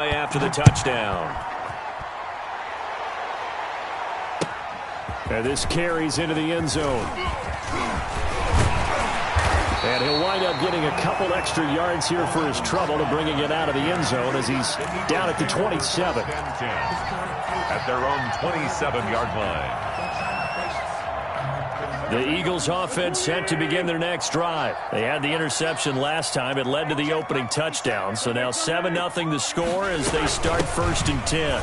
After the touchdown. And this carries into the end zone. And he'll wind up getting a couple extra yards here for his trouble to bringing it out of the end zone as he's down at the 27. At their own 27-yard line. The Eagles offense set to begin their next drive. They had the interception last time. It led to the opening touchdown. So now 7-0 the score as they start 1st and 10.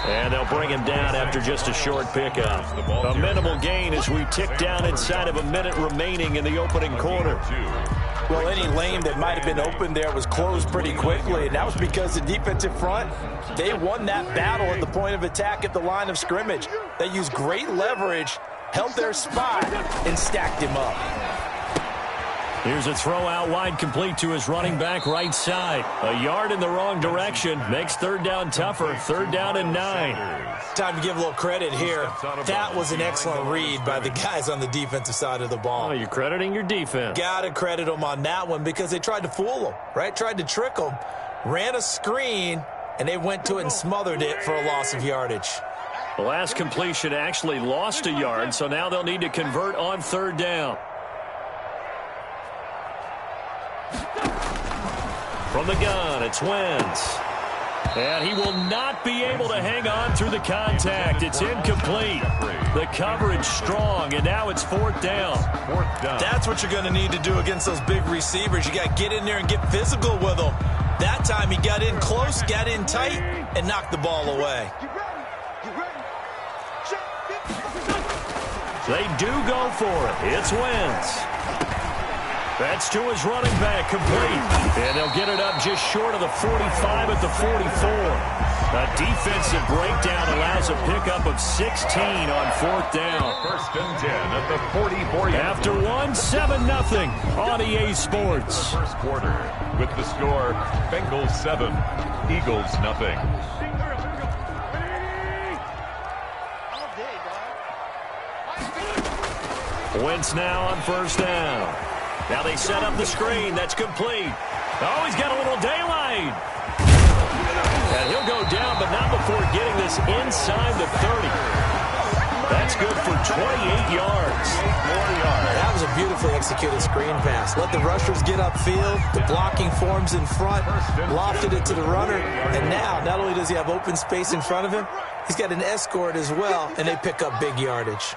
And they'll bring him down after just a short pickup. A minimal gain as we tick down inside of a minute remaining in the opening quarter. Well, any lane that might have been open there was closed pretty quickly, and that was because the defensive front, they won that battle at the point of attack at the line of scrimmage. They used great leverage, held their spot, and stacked him up. Here's a throw out wide complete to his running back right side. A yard in the wrong direction makes 3rd down tougher. 3rd down and 9. Time to give a little credit here. That was an excellent read by the guys on the defensive side of the ball. Oh, you're crediting your defense. Got to credit them on that one because they tried to fool them, right? Tried to trick them. Ran a screen, and they went to it and smothered it for a loss of yardage. The last completion actually lost a yard, so now they'll need to convert on 3rd down. From the gun, it's Wentz. And he will not be able to hang on through the contact. It's incomplete. The coverage strong, and now it's 4th down. That's what you're going to need to do against those big receivers. You got to get in there and get physical with them. That time he got in close, got in tight, and knocked the ball away. They do go for it. It's Wentz. That's to his running back, complete. And they'll get it up just short of the 45 at the 44. A defensive breakdown allows a pickup of 16 on 4th down. 1st and 10 at the 44. After 7-0 on EA Sports. First quarter with the score Bengals 7, Eagles nothing. Wentz now on 1st down. Now they set up the screen. That's complete. Oh, he's got a little daylight. And he'll go down, but not before getting this inside the 30. That's good for 28 yards. That was a beautifully executed screen pass. Let the rushers get upfield. The blocking forms in front. Lofted it to the runner. And now, not only does he have open space in front of him, he's got an escort as well, and they pick up big yardage.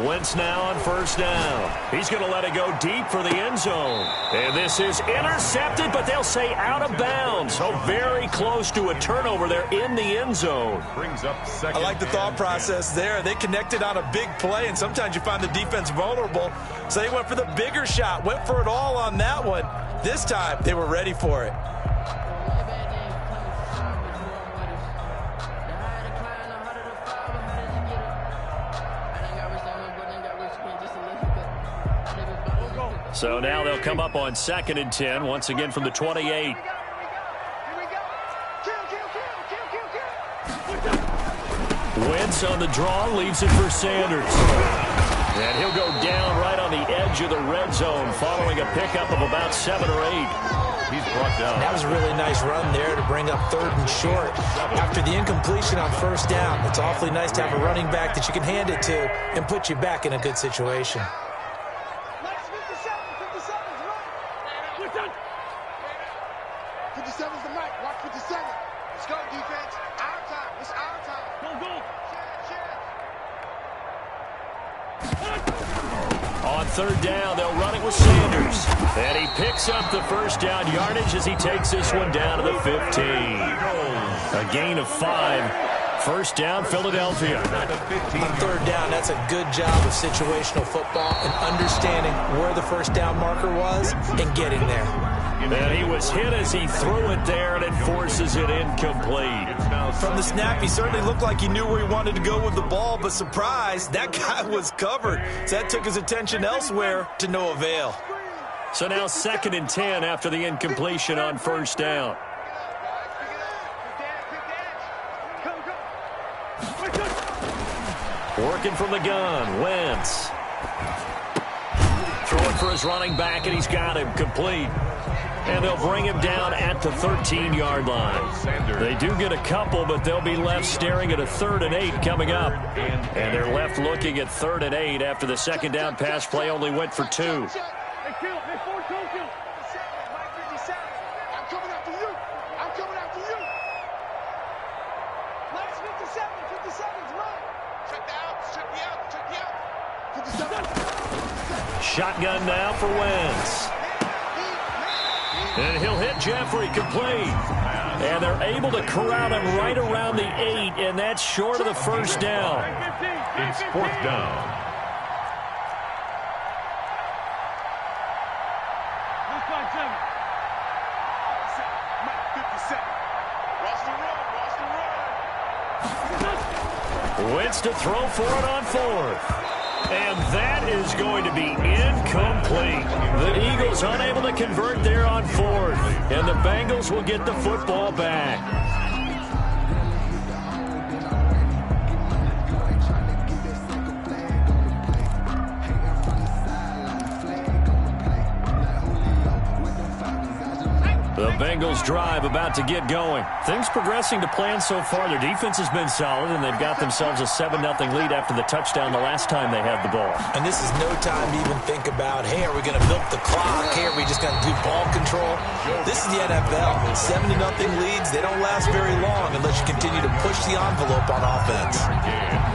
Wentz now on 1st down. He's going to let it go deep for the end zone. And this is intercepted, but they'll say out of bounds. So very close to a turnover there in the end zone. Brings up 2nd. I like the thought process there. They connected on a big play, and sometimes you find the defense vulnerable. So they went for the bigger shot, went for it all on that one. This time, they were ready for it. So now they'll come up on 2nd and 10, once again from the 28. Wentz on the draw, leaves it for Sanders. And he'll go down right on the edge of the red zone following a pickup of about 7 or 8. He's brought down. That was a really nice run there to bring up 3rd and short. After the incompletion on 1st down, it's awfully nice to have a running back that you can hand it to and put you back in a good situation. 57's the mic. Watch 57. Let's go, defense. Our time. It's our time. Go. On 3rd down, they'll run it with Sanders. And he picks up the 1st down yardage as he takes this one down to the 15. A gain of 5. 1st down, Philadelphia. On 3rd down, that's a good job of situational football and understanding where the 1st down marker was and getting there. And he was hit as he threw it there, and it forces it incomplete. From the snap, he certainly looked like he knew where he wanted to go with the ball, but surprise, that guy was covered. So that took his attention elsewhere to no avail. So now 2nd and 10 after the incompletion on 1st down. Working from the gun, Wentz. for his running back, and he's got him complete. And they'll bring him down at the 13-yard line. They do get a couple, but they'll be left staring at a 3rd and 8 coming up. And they're left looking at 3rd and 8 after the second down pass play only went for 2. Shotgun now for Wentz. And he'll hit Jeffrey complete. And they're able to corral him right around the 8, and that's short of the first down. It's 4th down. Wentz to throw for it on 4th. And that is going to be incomplete. The Eagles unable to convert there on 4th. And the Bengals will get the football back. The Bengals drive about to get going. Things progressing to plan so far. Their defense has been solid, and they've got themselves a 7-0 lead after the touchdown the last time they had the ball. And this is no time to even think about, hey, are we going to milk the clock? Hey, are we just going to do ball control? This is the NFL. 7-0 leads, they don't last very long unless you continue to push the envelope on offense.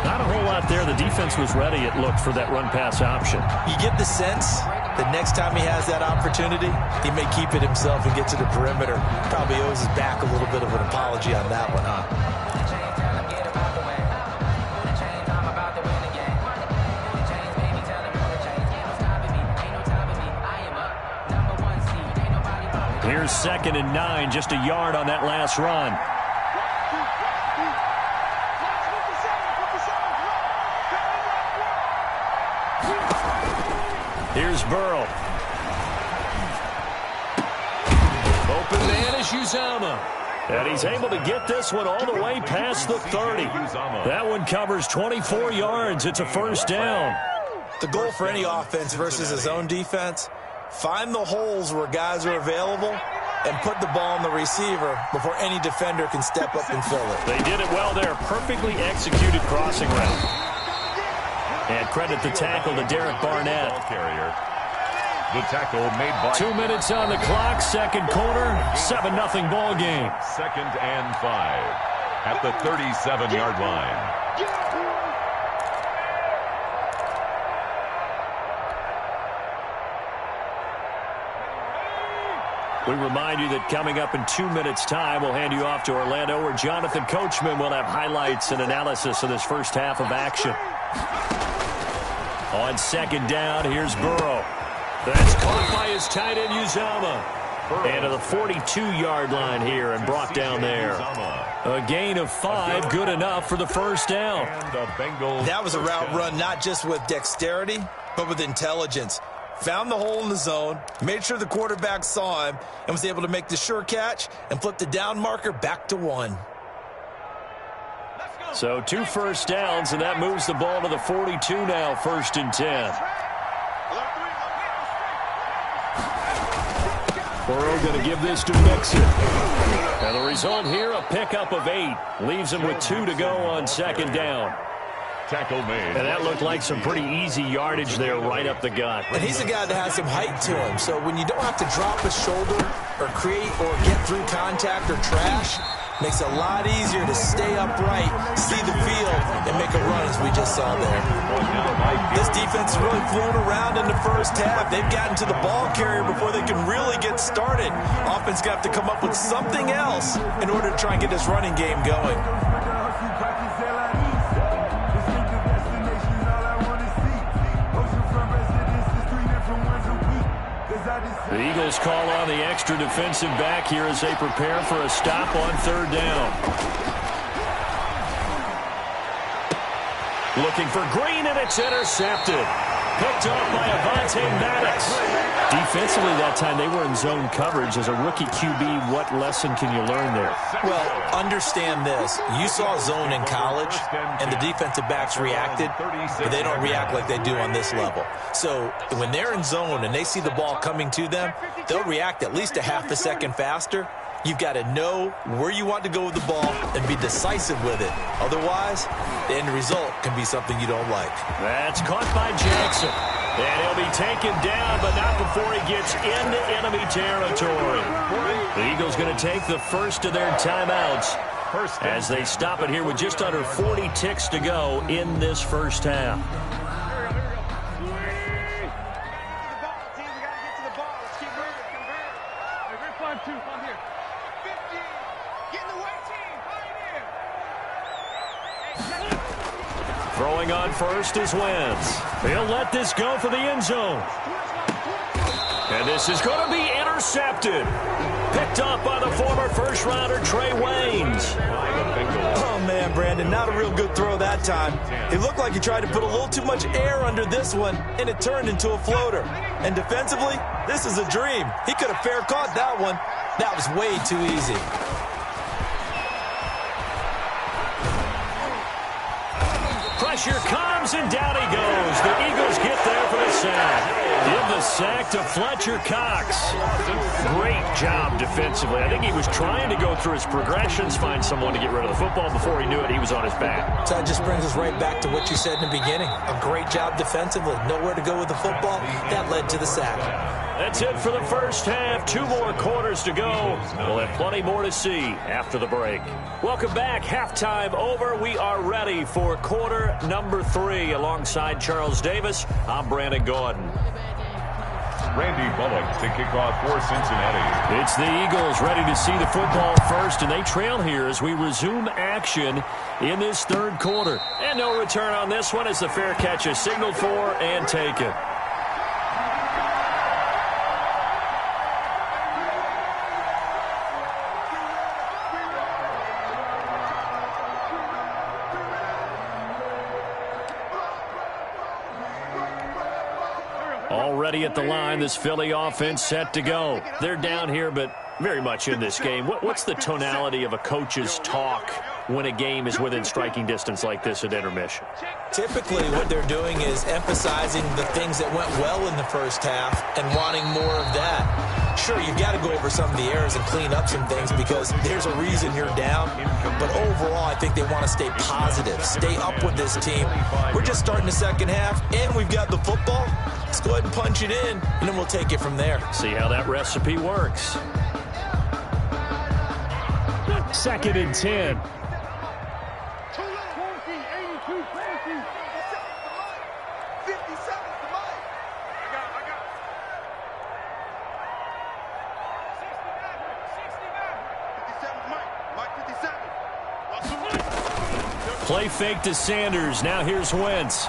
Not a whole lot there. The defense was ready, it looked, for that run-pass option. You get the sense that next time he has that opportunity, he may keep it himself and get to the perimeter. Probably owes his back a little bit of an apology on that one, huh? Here's 2nd and 9, just a yard on that last run. Here's Burrow. Open man is Uzomah. And he's able to get this one all the way past the 30. That one covers 24 yards. It's a first down. The goal for any offense versus his own defense, find the holes where guys are available and put the ball on the receiver before any defender can step up and fill it. They did it well there. Perfectly executed crossing route. And credit the tackle to Derek Barnett. The tackle made by 2 minutes on the clock, second quarter, 7-0 ball game. 2nd and 5 at the 37-yard line. We remind you that coming up in 2 minutes' time, we'll hand you off to Orlando, where Jonathan Coachman will have highlights and analysis of this first half of action. On 2nd down, here's Burrow. That's caught by his tight end, Uzomah. And to the 42-yard line here and brought down there. A gain of 5, good enough for the first down. That was a route run not just with dexterity, but with intelligence. Found the hole in the zone, made sure the quarterback saw him, and was able to make the sure catch and flip the down marker back to 1. So 2 first downs, and that moves the ball to the 42 now, 1st and 10. Burrow going to give this to Mixon. And the result here, a pickup of 8. Leaves him with 2 to go on 2nd down. Tackle made. And that looked like some pretty easy yardage there right up the gut. And he's a guy that has some height to him. So when you don't have to drop a shoulder or create or get through contact or trash, makes it a lot easier to stay upright, see the field, and make a run as we just saw there. This defense really flown around in the first half. They've gotten to the ball carrier before they can really get started. Offense got to come up with something else in order to try and get this running game going. The Eagles call on the extra defensive back here as they prepare for a stop on 3rd down. Looking for Green, and it's intercepted. Picked off by Madden. Defensively that time, they were in zone coverage. As a rookie QB, what lesson can you learn there? Well, understand this. You saw zone in college, and the defensive backs reacted, but they don't react like they do on this level. So when they're in zone and they see the ball coming to them, they'll react at least a half a second faster. You've got to know where you want to go with the ball and be decisive with it. Otherwise, the end result can be something you don't like. That's caught by Jackson. And he'll be taken down, but not before he gets into enemy territory. The Eagles going to take the first of their timeouts as they stop it here with just under 40 ticks to go in this first half. Throwing on first is Wentz. He'll let this go for the end zone. And this is going to be intercepted. Picked up by the former first-rounder Trey Waynes. Oh, man, Brandon, not a real good throw that time. It looked like he tried to put a little too much air under this one, and it turned into a floater. And defensively, this is a dream. He could have fair caught that one. That was way too easy. Pressure comes, and down he goes. The Eagles get there for the sack. Give the sack to Fletcher Cox. Great job defensively. I think he was trying to go through his progressions, find someone to get rid of the football. Before he knew it, he was on his back. So that just brings us right back to what you said in the beginning. A great job defensively. Nowhere to go with the football. That led to the sack. That's it for the first half. 2 more quarters to go. We'll have plenty more to see after the break. Welcome back. Halftime over. We are ready for quarter number 3. Alongside Charles Davis, I'm Brandon Gordon. Randy Bullock to kick off for Cincinnati. It's the Eagles ready to see the football first, and they trail here as we resume action in this third quarter. And no return on this one as the fair catch is signaled for and taken. Already at the line, this Philly offense set to go. They're down here, but very much in this game. What's the tonality of a coach's talk when a game is within striking distance like this at intermission? Typically, what they're doing is emphasizing the things that went well in the first half and wanting more of that. Sure, you've got to go over some of the errors and clean up some things because there's a reason you're down. But overall, I think they want to stay positive, stay up with this team. We're just starting the second half, and we've got the football. Let's go ahead and punch it in, and then we'll take it from there. See how that recipe works. 2nd and 10. Play fake to Sanders. Now here's Wentz.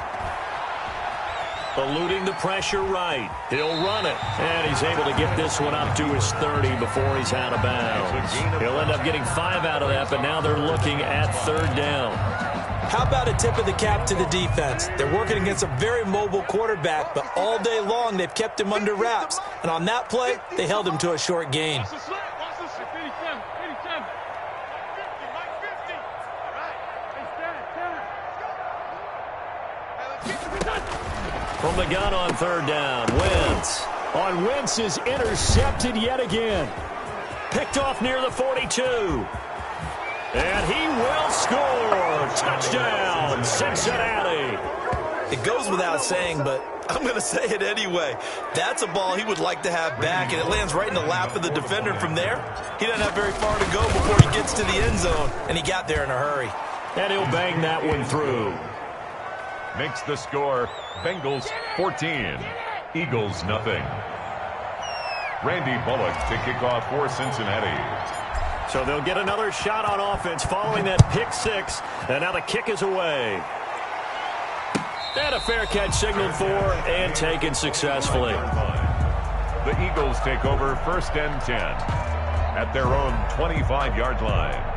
Eluding the pressure right. He'll run it. And he's able to get this one up to his 30 before he's out of bounds. He'll end up getting 5 out of that, but now they're looking at 3rd down. How about a tip of the cap to the defense? They're working against a very mobile quarterback, but all day long they've kept him under wraps. And on that play, they held him to a short gain. From the gun on 3rd down, Wentz. Wentz is intercepted yet again. Picked off near the 42. And he will score. Touchdown, Cincinnati. It goes without saying, but I'm going to say it anyway. That's a ball he would like to have back, and it lands right in the lap of the defender from there. He doesn't have very far to go before he gets to the end zone, and he got there in a hurry. And he'll bang that one through. Makes the score Bengals 14, Eagles nothing. Randy Bullock to kick off for Cincinnati. So they'll get another shot on offense following that pick 6, and now the kick is away. And a fair catch signaled for and taken successfully. The Eagles take over 1st and 10 at their own 25-yard line.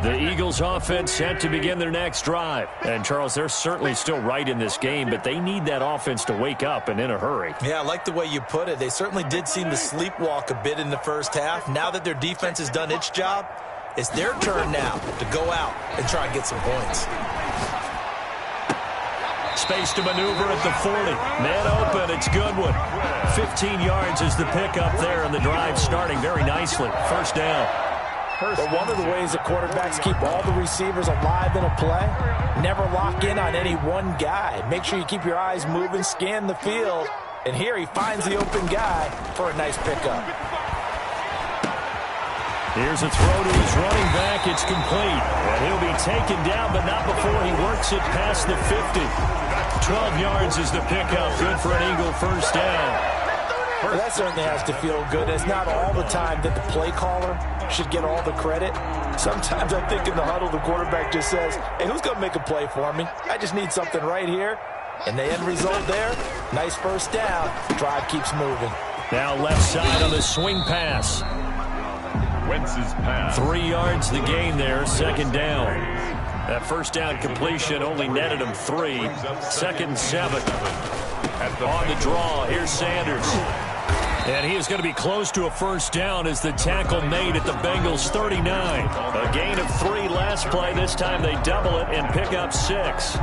The Eagles offense set to begin their next drive. And, Charles, they're certainly still right in this game, but they need that offense to wake up and in a hurry. Yeah, I like the way you put it. They certainly did seem to sleepwalk a bit in the first half. Now that their defense has done its job, it's their turn now to go out and try and get some points. Space to maneuver at the 40. Man open, it's Goodwin. 15 yards is the pickup there, and the drive starting very nicely. First down. But one of the ways that quarterbacks keep all the receivers alive in a play, never lock in on any one guy. Make sure you keep your eyes moving, scan the field. And here he finds the open guy for a nice pickup. Here's a throw to his running back. It's complete. And he'll be taken down, but not before he works it past the 50. 12 yards is the pickup. Good for an Eagle first down. Well, that certainly has to feel good. It's not all the time that the play caller should get all the credit. Sometimes I think in the huddle, the quarterback just says, hey, who's going to make a play for me? I just need something right here. And the end result there, nice first down. Drive keeps moving. Now left side on the swing pass. Wentz's pass. 3 yards the gain there, second down. That first down completion only netted him 3. Second and 7. On the draw, here's Sanders. And he is going to be close to a first down as the tackle made at the Bengals 39. A gain of 3 last play. This time they double it and pick up 6.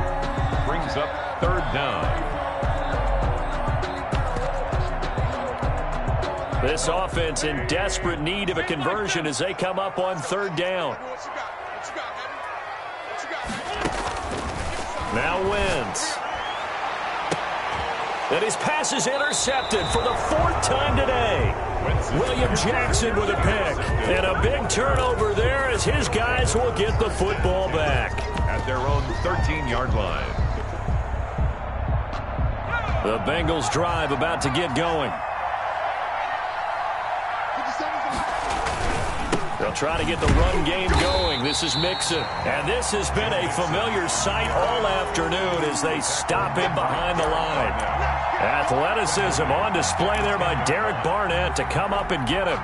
Brings up third down. This offense in desperate need of a conversion as they come up on third down. Now Wentz. And his pass is intercepted for the 4th time today. William Jackson with a pick. And a big turnover there as his guys will get the football back. At their own 13-yard line. The Bengals drive about to get going. They'll try to get the run game going. This is Mixon. And this has been a familiar sight all afternoon as they stop him behind the line. Athleticism on display there by Derek Barnett to come up and get him.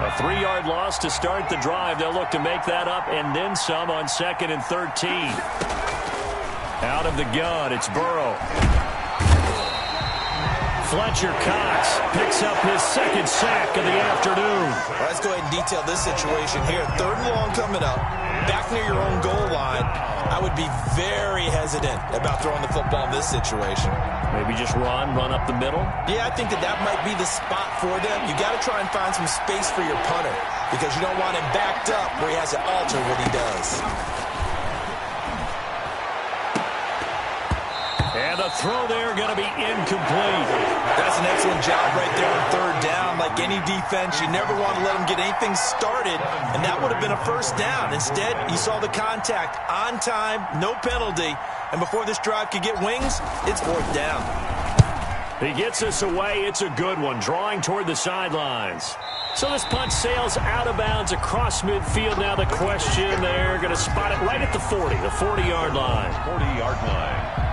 A 3-yard loss to start the drive. They'll look to make that up and then some on 2nd and 13. Out of the gun, it's Burrow. Fletcher Cox picks up his 2nd sack of the afternoon. Well, let's go ahead and detail this situation here. 3rd and long coming up, back near your own goal line. I would be very hesitant about throwing the football in this situation. Maybe just run up the middle? Yeah, I think that might be the spot for them. You got to try and find some space for your punter because you don't want him backed up where he has to alter what he does. And the throw there going to be incomplete. That's an excellent job right there on 3rd down. Like any defense, you never want to let them get anything started, and that would have been a first down. Instead, you saw the contact on time, no penalty, and before this drive could get wings, it's 4th down. He gets us away. It's a good one, drawing toward the sidelines. So this punt sails out of bounds across midfield. Now the question, they're going to spot it right at the 40, the 40-yard line. 40-yard line.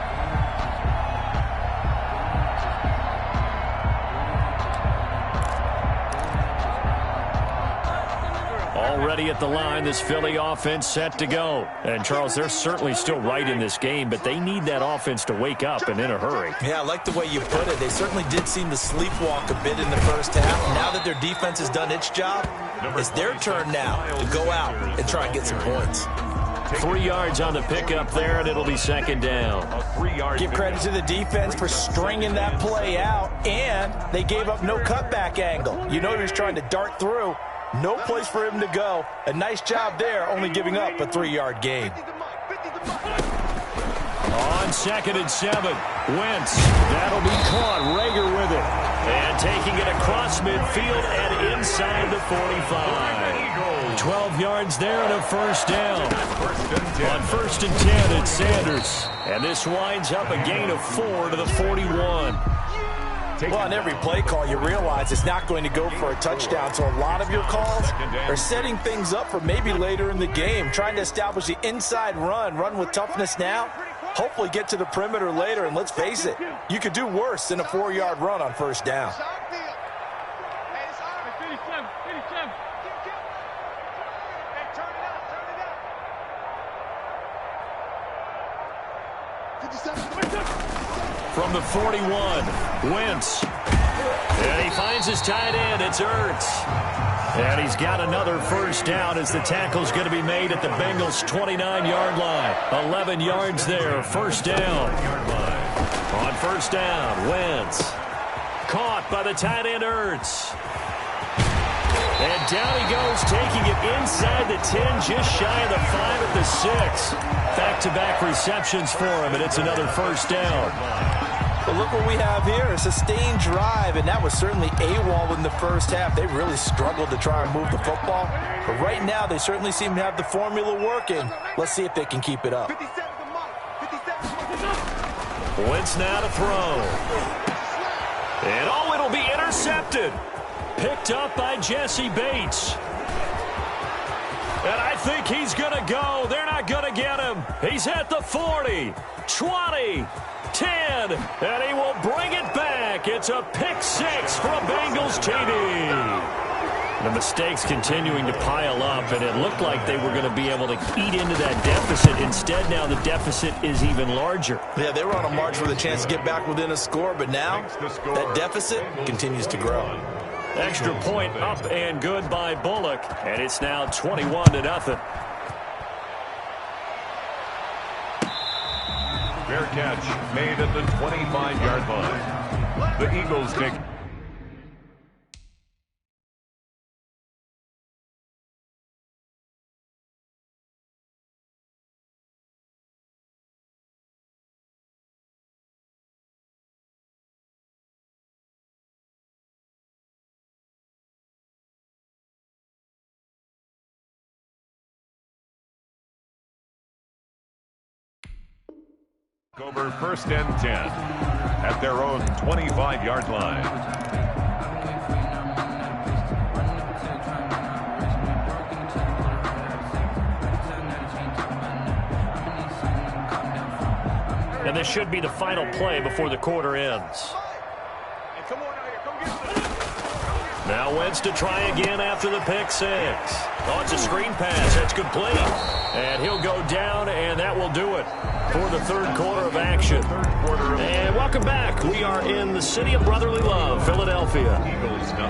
Already at the line, this Philly offense set to go. And, Charles, they're certainly still right in this game, but they need that offense to wake up and in a hurry. Yeah, I like the way you put it. They certainly did seem to sleepwalk a bit in the first half. Now that their defense has done its job, it's their turn now to go out and try and get some points. 3 yards on the pickup there, and it'll be 2nd down. Give credit to the defense for stringing that play out, and they gave up no cutback angle. You know he was trying to dart through. No place for him to go. A nice job there, only giving up a 3-yard gain. On 2nd and 7, Wentz. That'll be caught. Rager with it. And taking it across midfield and inside the 45. 12 yards there and a first down. On 1st and 10, it's Sanders. And this winds up a gain of 4 to the 41. Well, on every play call, you realize it's not going to go for a touchdown. So a lot of your calls are setting things up for maybe later in the game, trying to establish the inside run with toughness now, hopefully get to the perimeter later. And let's face it, you could do worse than a 4-yard run on first down. From the 41, Wentz. And he finds his tight end. It's Ertz. And he's got another first down as the tackle's going to be made at the Bengals' 29-yard line. 11 yards there, first down. On first down, Wentz. Caught by the tight end, Ertz. And down he goes, taking it inside the 10, just shy of the 5 at the 6. Back-to-back receptions for him, and it's another first down. But look what we have here, a sustained drive, and that was certainly AWOL in the first half. They really struggled to try and move the football. But right now, they certainly seem to have the formula working. Let's see if they can keep it up. Wentz now to throw. And oh, it'll be intercepted. Picked up by Jesse Bates. And I think he's going to go. They're not going to get him. He's at the 40, 20, 10, and he will bring it back. It's a pick six for a Bengals TD. The mistakes continuing to pile up, and it looked like they were going to be able to eat into that deficit. Instead, now the deficit is even larger. Yeah, they were on a march with a chance to get back within a score, but now that deficit continues to grow. Extra point up and good by Bullock, and it's now 21-0. Fair catch made at the 25-yard line. The Eagles take... over first and 10 at their own 25-yard line. And this should be the final play before the quarter ends. Now Wentz to try again after the pick six. Oh, it's a screen pass. That's complete. And he'll go down, and that will do it for the third quarter of action. And welcome back. We are in the city of brotherly love, Philadelphia.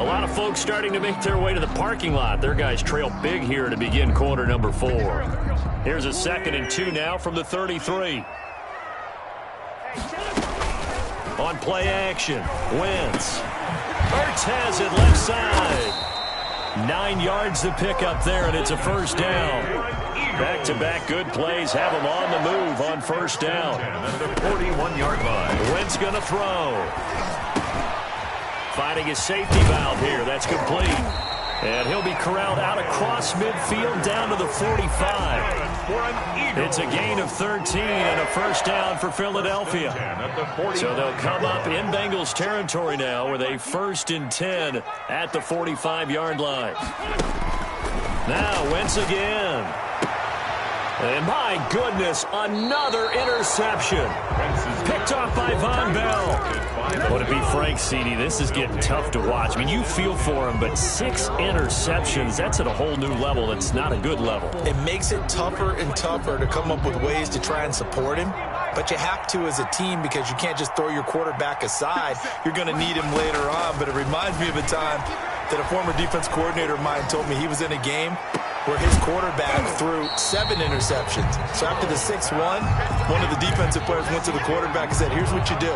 A lot of folks starting to make their way to the parking lot. Their guys trail big here to begin quarter number 4. Here's a 2nd and 2 now from the 33. On play action, Wentz. Ertz has it left side. 9 yards to pick up there, and it's a first down. Back-to-back good plays have him on the move on first down. At the 41-yard line. Wentz going to throw. Finding his safety valve here. That's complete. And he'll be corralled out across midfield down to the 45. It's a gain of 13 and a first down for Philadelphia. So they'll come up in Bengals territory now with a 1st and 10 at the 45-yard line. Now Wentz again. And my goodness, another interception. Picked off by Von Bell. But to be frank, CD, this is getting tough to watch. I mean, you feel for him, but 6 interceptions, that's at a whole new level. It's not a good level. It makes it tougher and tougher to come up with ways to try and support him. But you have to as a team because you can't just throw your quarterback aside. You're going to need him later on. But it reminds me of a time that a former defense coordinator of mine told me he was in a game where his quarterback threw 7 interceptions. So after the 6th one of the defensive players went to the quarterback and said, here's what you do.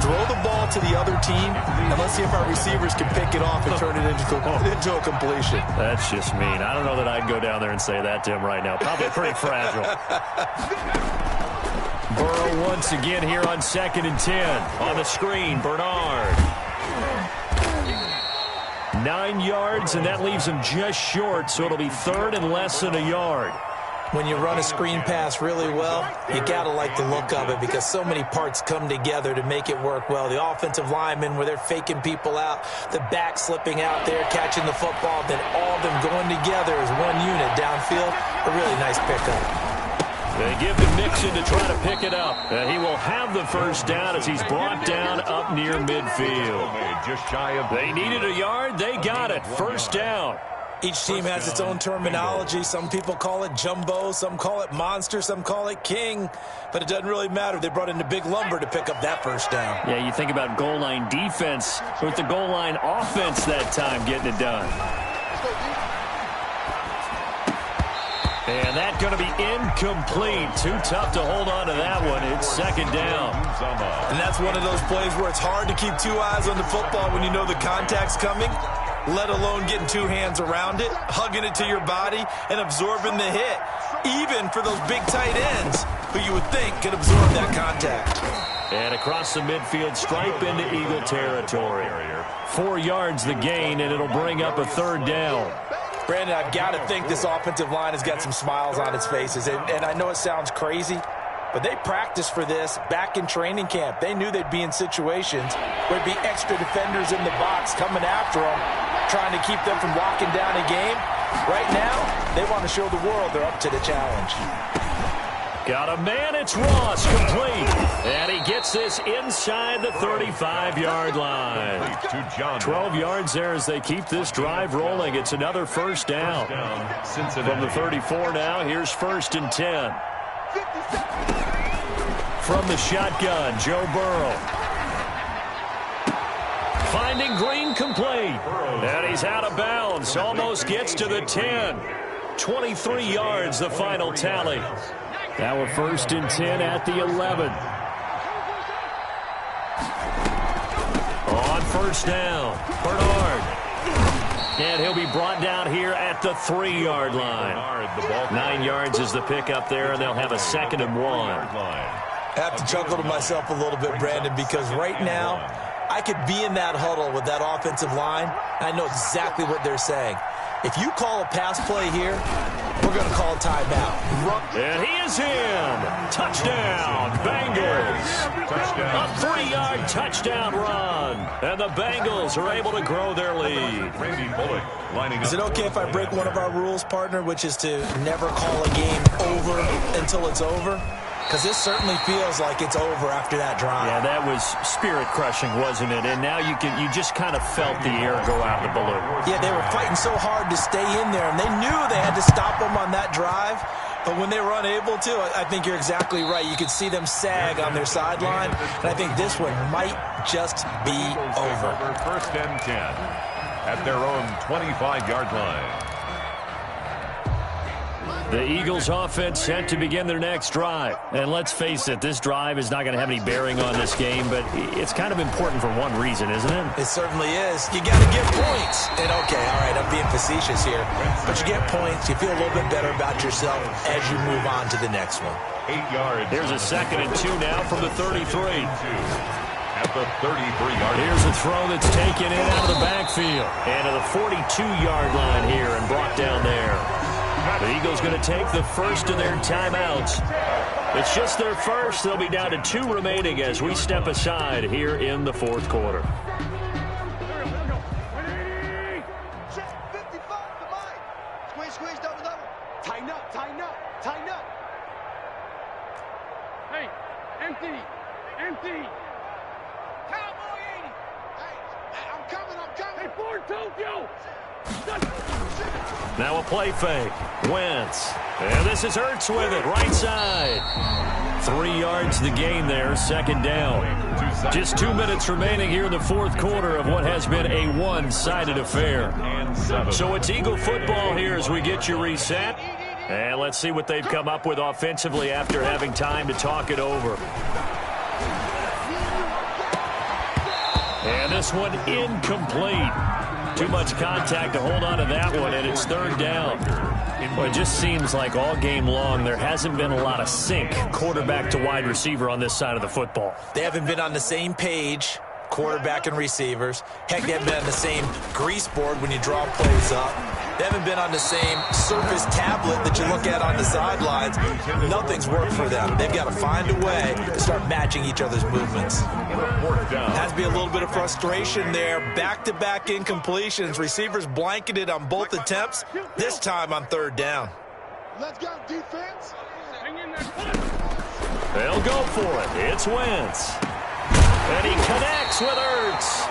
Throw the ball to the other team, and let's see if our receivers can pick it off and turn it into a completion. That's just mean. I don't know that I'd go down there and say that to him right now. Probably pretty fragile. Burrow once again here on 2nd and 10. On the screen, Bernard. 9 yards, and that leaves him just short, so it'll be 3rd and less than a yard. When you run a screen pass really well, you got to like the look of it because so many parts come together to make it work well. The offensive linemen, where they're faking people out, the back slipping out there, catching the football, then all of them going together as one unit downfield. A really nice pickup. They give to Mixon to try to pick it up. And he will have the first down as he's brought down up near midfield. Just shy of... They needed a yard. They got it. First down. Each team has its own terminology. Some people call it jumbo, some call it monster, some call it king. But it doesn't really matter. They brought in the big lumber to pick up that first down. Yeah, you think about goal line defense with the goal line offense that time getting it done. And that's going to be incomplete. Too tough to hold on to that one. It's second down. And that's one of those plays where it's hard to keep two eyes on the football when you know the contact's coming, let alone getting two hands around it, hugging it to your body, and absorbing the hit, even for those big tight ends who you would think could absorb that contact. And across the midfield stripe into Eagle territory. 4 yards the gain, and it'll bring up a third down. Brandon, I've got to think this offensive line has got some smiles on its faces. And I know it sounds crazy, but they practiced for this back in training camp. They knew they'd be in situations where there'd be extra defenders in the box coming after them, trying to keep them from locking down a game. Right now, they want to show the world they're up to the challenge. Got a man, it's Ross, complete. And he gets this inside the 35-yard line. 12 yards there as they keep this drive rolling. It's another first down. From the 34 now, here's 1st and 10. From the shotgun, Joe Burrow. Finding Green complete. And he's out of bounds. Almost gets to the 10. 23 yards, the final tally. Now a 1st and 10 at the 11. On first down, Bernard. And he'll be brought down here at the 3-yard line. 9 yards is the pickup there, and they'll have a 2nd and 1. I have to chuckle to myself a little bit, Brandon, because right now I could be in that huddle with that offensive line. I know exactly what they're saying. If you call a pass play here, we're going to call a timeout. And he is in. Touchdown, Bengals. A 3-yard touchdown run. And the Bengals are able to grow their lead. Is it okay if I break one of our rules, partner, which is to never call a game over until it's over? Because this certainly feels like it's over after that drive. Yeah, that was spirit-crushing, wasn't it? And now you just kind of felt the air go out of the balloon. Yeah, they were fighting so hard to stay in there, and they knew they had to stop them on that drive. But when they were unable to, I think you're exactly right. You could see them sag on their sideline, and I think this one might just be over. 1st and 10 at their own 25-yard line. The Eagles offense set to begin their next drive. And let's face it, this drive is not going to have any bearing on this game, but it's kind of important for one reason, isn't it? It certainly is. You got to get points. And okay, all right, I'm being facetious here, but you get points, you feel a little bit better about yourself as you move on to the next one. 8 yards. Here's a 2nd and 2 now from the 33. At the 33-yard. Here's a throw that's taken in out of the backfield. And to the 42-yard line here and brought down there. The Eagles going to take the first of their timeouts. It's just their first. They'll be down to 2 remaining as we step aside here in the 4th quarter. Squeeze, double. Tighten up. Hey, empty. Cowboy 80. Hey, I'm coming. Hey, Ford Tokyo. Now a play fake. Wentz. And this is Hurts with it. Right side. 3 yards the gain there. 2nd down. Just 2 minutes remaining here in the 4th quarter of what has been a one-sided affair. So it's Eagle football here as we get you reset. And let's see what they've come up with offensively after having time to talk it over. And this one incomplete. Too much contact to hold on to that one, and it's 3rd down. Well, it just seems like all game long there hasn't been a lot of sync quarterback to wide receiver on this side of the football. They haven't been on the same page, quarterback and receivers. Heck, they haven't been on the same grease board when you draw plays up. They haven't been on the same Surface tablet that you look at on the sidelines. Nothing's worked for them. They've got to find a way to start matching each other's movements. Has to be a little bit of frustration there. Back-to-back incompletions. Receivers blanketed on both attempts, this time on 3rd down. Let's go, defense. They'll go for it. It's Wentz. And he connects with Hurts.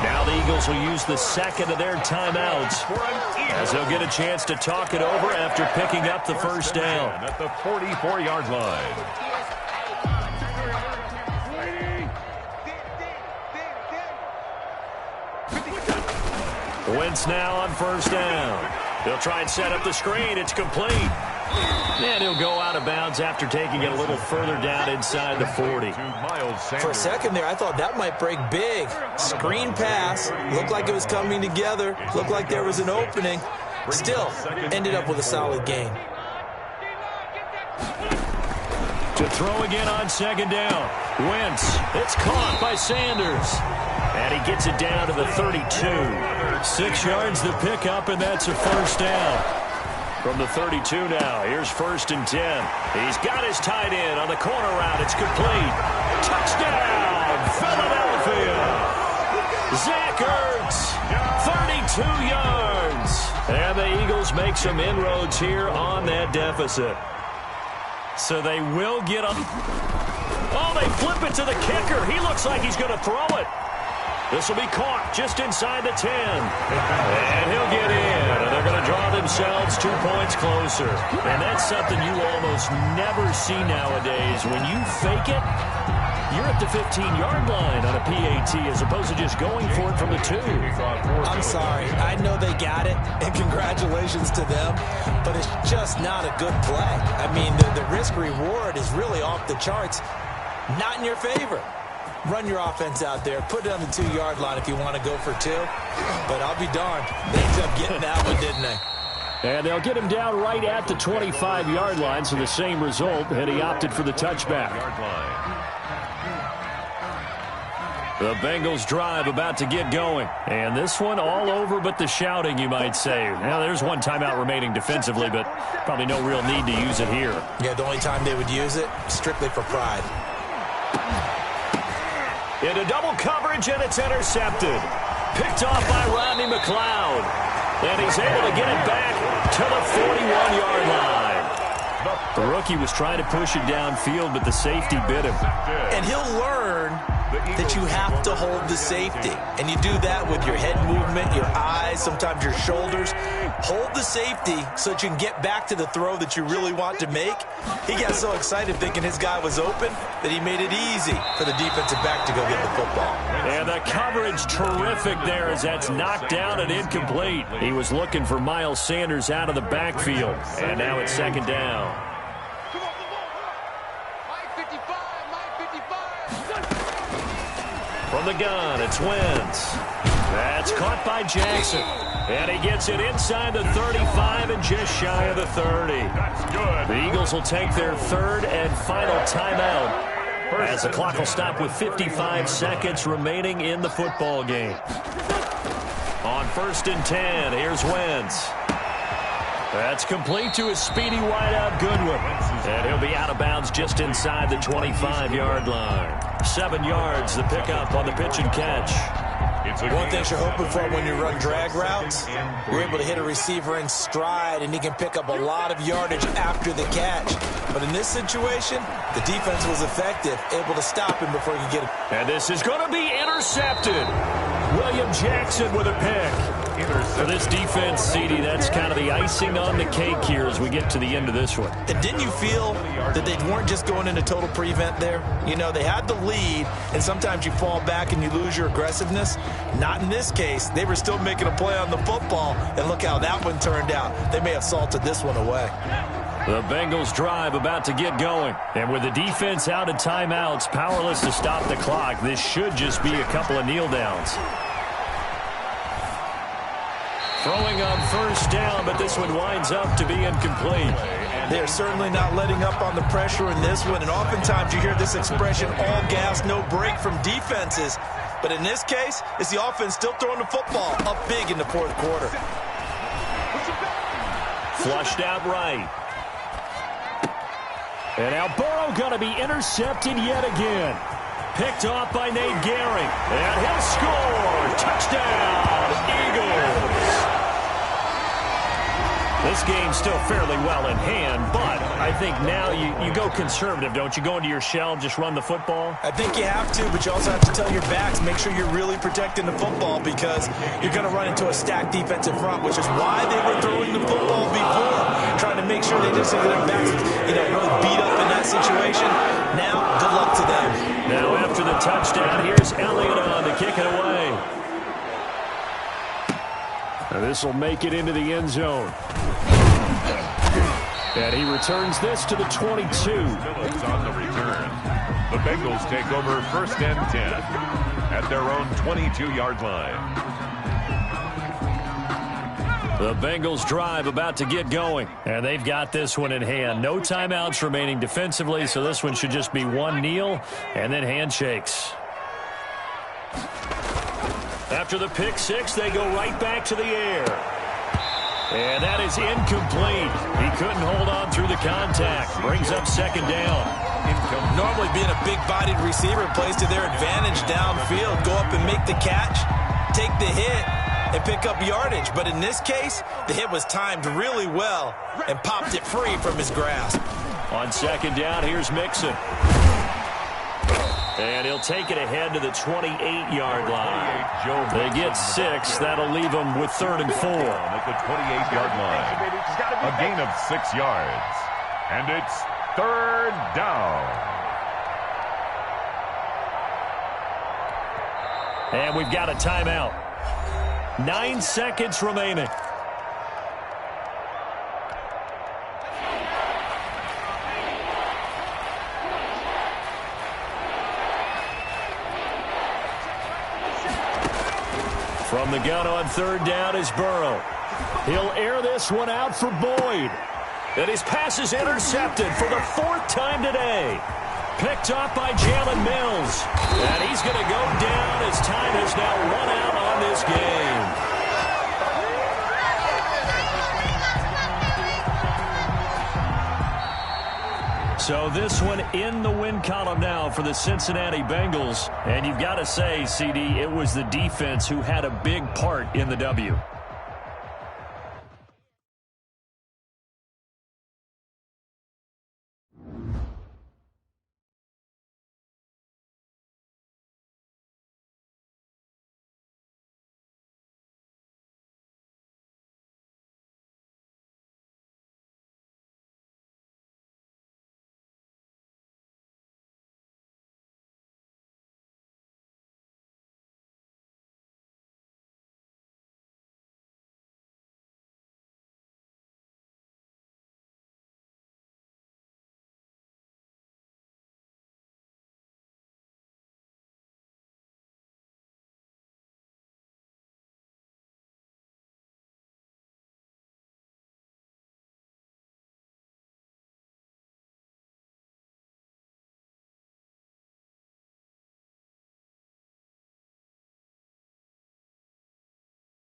Now the Eagles will use the second of their timeouts as they'll get a chance to talk it over after picking up the first down. At the 44-yard line. Wentz now on first down. They'll try and set up the screen. It's complete. And he'll go out of bounds after taking it a little further down inside the 40. For a second there, I thought that might break big. Screen pass. Looked like it was coming together. Looked like there was an opening. Still, ended up with a solid gain. To throw again on second down. Wentz. It's caught by Sanders. And he gets it down to the 32. 6 yards the pickup, and that's a first down. From the 32 now, here's first and 10. He's got his tight end on the corner route. It's complete. Touchdown, Philadelphia. Zach Ertz, 32 yards. And the Eagles make some inroads here on that deficit. So they will get up. Oh, they flip it to the kicker. He looks like he's going to throw it. This will be caught just inside the 10. And he'll get in. And they're going to draw themselves 2 points closer. And that's something you almost never see nowadays. When you fake it, you're at the 15-yard line on a PAT as opposed to just going for it from the 2. I'm sorry. I know they got it, and congratulations to them, but it's just not a good play. I mean, the risk-reward is really off the charts. Not in your favor. Run your offense out there. Put it on the 2-yard line if you want to go for 2. But I'll be darned. They ended up getting that one, didn't they? And they'll get him down right at the 25-yard line, so the same result, and he opted for the touchback. The Bengals drive about to get going. And this one all over but the shouting, you might say. Now, there's one timeout remaining defensively, but probably no real need to use it here. Yeah, the only time they would use it, strictly for pride. Into double coverage, and it's intercepted. Picked off by Rodney McLeod. And he's able to get it back to the 41-yard line. The rookie was trying to push it downfield, but the safety bit him. And he'll learn that you have to hold the safety. And you do that with your head movement, your eyes, sometimes your shoulders. Hold the safety so that you can get back to the throw that you really want to make. He got so excited thinking his guy was open that he made it easy for the defensive back to go get the football. And the coverage terrific there as that's knocked down and incomplete. He was looking for Miles Sanders out of the backfield. And now it's second down. From the gun, it's Wentz. That's caught by Jackson. And he gets it inside the 35 and just shy of the 30. That's good. The Eagles will take their third and final timeout as the clock will stop with 55 seconds remaining in the football game. On first and 10, here's Wentz. That's complete to a speedy wideout Goodwin. And he'll be out of bounds just inside the 25-yard line. 7 yards, the pickup on the pitch and catch. One thing you're hoping for when you run drag routes, you're able to hit a receiver in stride, and he can pick up a lot of yardage after the catch. But in this situation, the defense was effective, able to stop him before he could get it. And this is going to be intercepted. William Jackson with a pick. For this defense, CD, that's kind of the icing on the cake here as we get to the end of this one. And didn't you feel that they weren't just going into total prevent there? You know, they had the lead, and sometimes you fall back and you lose your aggressiveness. Not in this case. They were still making a play on the football, and look how that one turned out. They may have salted this one away. The Bengals drive about to get going. And with the defense out of timeouts, powerless to stop the clock, this should just be a couple of kneel downs. Throwing on first down, but this one winds up to be incomplete. They're certainly not letting up on the pressure in this one, and oftentimes you hear this expression, all gas, no break from defenses. But in this case, it's the offense still throwing the football up big in the fourth quarter. Flushed out right. And now Burrow going to be intercepted yet again. Picked off by Nate Gehring. And he'll score. Touchdown, Eagles. This game's still fairly well in hand, but I think now you go conservative, don't you? Go into your shell, just run the football? I think you have to, but you also have to tell your backs, make sure you're really protecting the football because you're going to run into a stacked defensive front, which is why they were throwing the football before, trying to make sure they just get their backs, really beat up in that situation. Now, good luck to them. Now, after the touchdown, here's Elliott on to kick it away. This will make it into the end zone. And he returns this to the 22. Phillips on the return. The Bengals take over 1st and 10 at their own 22-yard line. The Bengals drive about to get going. And they've got this one in hand. No timeouts remaining defensively, so this one should just be one kneel and then handshakes. After the pick six, they go right back to the air. And that is incomplete. He couldn't hold on through the contact. Brings up 2nd down. Normally being a big-bodied receiver plays to their advantage downfield. Go up and make the catch, take the hit, and pick up yardage. But in this case, the hit was timed really well and popped it free from his grasp. On 2nd down, here's Mixon. And he'll take it ahead to the 28-yard line. They get 6. That'll leave them with 3rd and 4. At the 28-yard line. A gain of 6 yards. And it's 3rd down. And we've got a timeout. 9 seconds remaining. From the gun on 3rd down is Burrow. He'll air this one out for Boyd. And his pass is intercepted for the 4th time today. Picked off by Jalen Mills. And he's going to go down as time has now run out on this game. So this one in the win column now for the Cincinnati Bengals. And you've got to say, CD, it was the defense who had a big part in the W.